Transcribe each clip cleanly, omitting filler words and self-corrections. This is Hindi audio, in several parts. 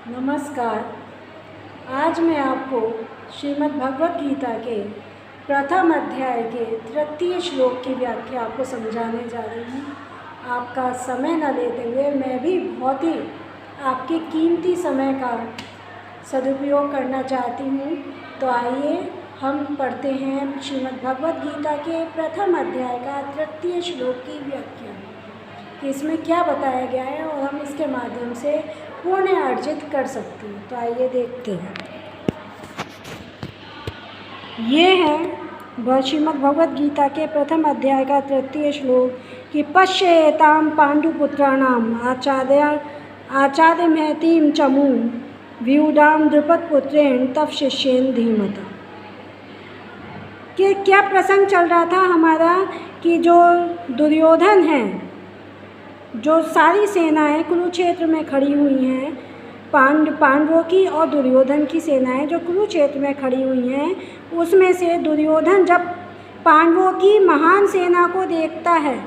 नमस्कार। आज मैं आपको श्रीमद् भगवत गीता के प्रथम अध्याय के तृतीय श्लोक की व्याख्या आपको समझाने जा रही हूँ। आपका समय न लेते हुए मैं भी बहुत ही आपके कीमती समय का सदुपयोग करना चाहती हूँ। तो आइए हम पढ़ते हैं श्रीमद् भगवत गीता के प्रथम अध्याय का तृतीय श्लोक की व्याख्या कि इसमें क्या बताया गया है और हम इसके माध्यम से पुण्य अर्जित कर सकते हैं। तो आइए देखते हैं। ये है श्रीमद् भगवत गीता के प्रथम अध्याय का तृतीय श्लोक कि पश्येतां पांडुपुत्राणाम आचार्य महतीं चमू व्यूडां द्रुपदपुत्रेण तव शिष्येन धीमता। कि क्या प्रसंग चल रहा था हमारा कि जो दुर्योधन है, जो सारी सेनाएं कुरुक्षेत्र में खड़ी हुई हैं, पांडवों की और दुर्योधन की सेनाएं जो कुरुक्षेत्र में खड़ी हुई हैं, उसमें से दुर्योधन जब पांडवों की महान सेना को देखता है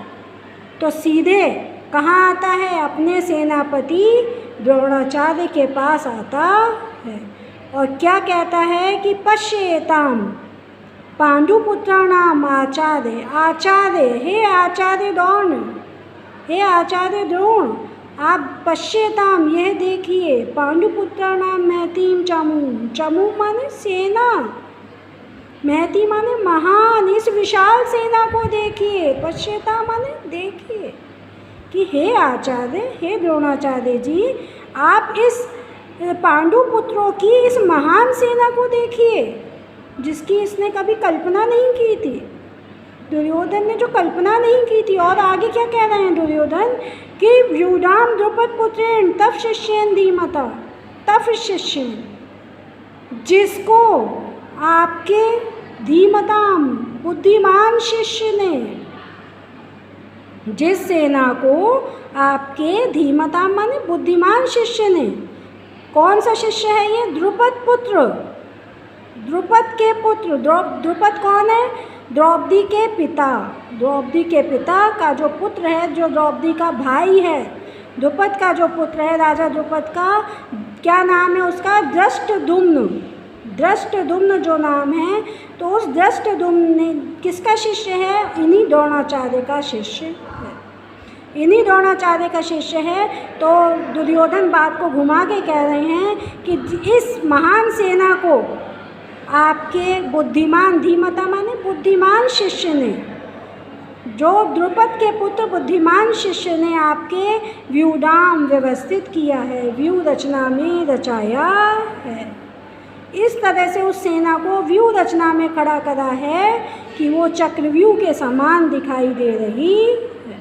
तो सीधे कहाँ आता है? अपने सेनापति द्रोणाचार्य के पास आता है और क्या कहता है कि पश्येताम पांडुपुत्राणाम आचार्य, हे आचार्य द्रोण, आप पश्येताम यह देखिए, पांडुपुत्राणाम महतीं चमू माने सेना, महती माने महान, इस विशाल सेना को देखिए। पश्येता माने देखिए कि हे आचार्य, हे द्रोणाचार्य जी, आप इस पांडुपुत्रों की इस महान सेना को देखिए जिसकी इसने कभी कल्पना नहीं की थी। दुर्योधन ने जो कल्पना नहीं की थी। और आगे क्या कह रहे हैं दुर्योधन कि व्यूडाम द्रुपदपुत्रेण तव शिष्येन धीमता, तव शिष्येन, जिसको आपके धीमताम बुद्धिमान शिष्य ने, जिस सेना को आपके धीमताम माने बुद्धिमान शिष्य ने, कौन सा शिष्य है ये? द्रुपद पुत्र, द्रुपद के पुत्र। द्रुपद कौन है? द्रौपदी के पिता। द्रौपदी के पिता का जो पुत्र है, जो द्रौपदी का भाई है, द्रुपद का जो पुत्र है, राजा द्रुपद का क्या नाम है उसका? धृष्टद्युम्न। धृष्टद्युम्न जो नाम है, तो उस धृष्टद्युम्न किसका शिष्य है? इन्हीं द्रोणाचार्य का शिष्य है, इन्हीं द्रोणाचार्य का शिष्य है। तो दुर्योधन बात को घुमा के कह रहे हैं कि इस महान सेना को आपके बुद्धिमान, धीमता माने बुद्धिमान शिष्य ने, जो द्रुपद के पुत्र बुद्धिमान शिष्य ने आपके व्यूडाम व्यवस्थित किया है, व्यू रचना में रचाया है। इस तरह से उस सेना को व्यू रचना में खड़ा करा है कि वो चक्रव्यूह के समान दिखाई दे रही है।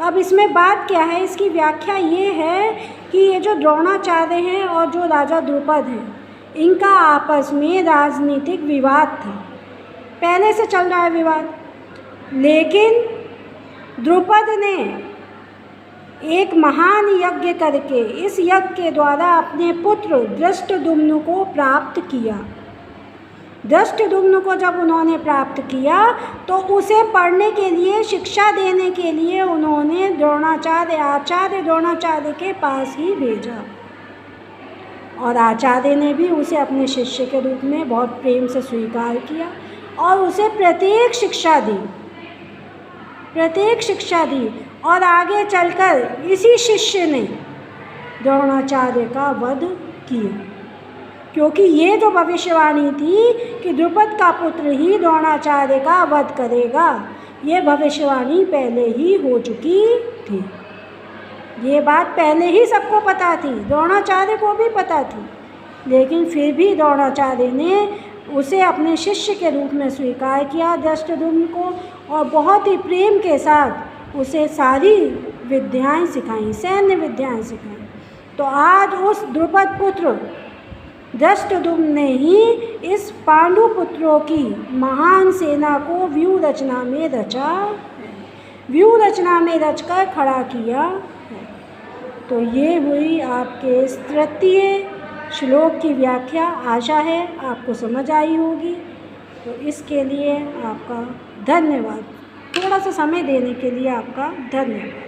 अब इसमें बात क्या है? इसकी व्याख्या ये है कि ये जो द्रोणाचार्य हैं और जो राजा द्रुपद हैं, इनका आपस में राजनीतिक विवाद था, पहले से चल रहा है विवाद। लेकिन द्रुपद ने एक महान यज्ञ करके, इस यज्ञ के द्वारा अपने पुत्र धृष्टद्युम्न को प्राप्त किया। धृष्टद्युम्न को जब उन्होंने प्राप्त किया तो उसे पढ़ने के लिए, शिक्षा देने के लिए उन्होंने आचार्य द्रोणाचार्य के पास ही भेजा। और आचार्य ने भी उसे अपने शिष्य के रूप में बहुत प्रेम से स्वीकार किया और उसे प्रत्येक शिक्षा दी। और आगे चलकर इसी शिष्य ने द्रोणाचार्य का वध किया, क्योंकि ये जो भविष्यवाणी थी कि द्रुपद का पुत्र ही द्रोणाचार्य का वध करेगा, ये भविष्यवाणी पहले ही हो चुकी थी। ये बात पहले ही सबको पता थी, द्रोणाचार्य को भी पता थी, लेकिन फिर भी द्रोणाचार्य ने उसे अपने शिष्य के रूप में स्वीकार किया, धृष्टद्युम्न को, और बहुत ही प्रेम के साथ उसे सारी विद्याएं सिखाई, सैन्य विद्याएं सिखाई। तो आज उस द्रुपद पुत्र धृष्टद्युम्न ने ही इस पांडु पुत्रों की महान सेना को व्यू रचना में रचा, व्यू रचना में रचकर खड़ा किया। तो ये हुई आपके इस तृतीय श्लोक की व्याख्या। आशा है आपको समझ आई होगी। तो इसके लिए आपका धन्यवाद। थोड़ा सा समय देने के लिए आपका धन्यवाद।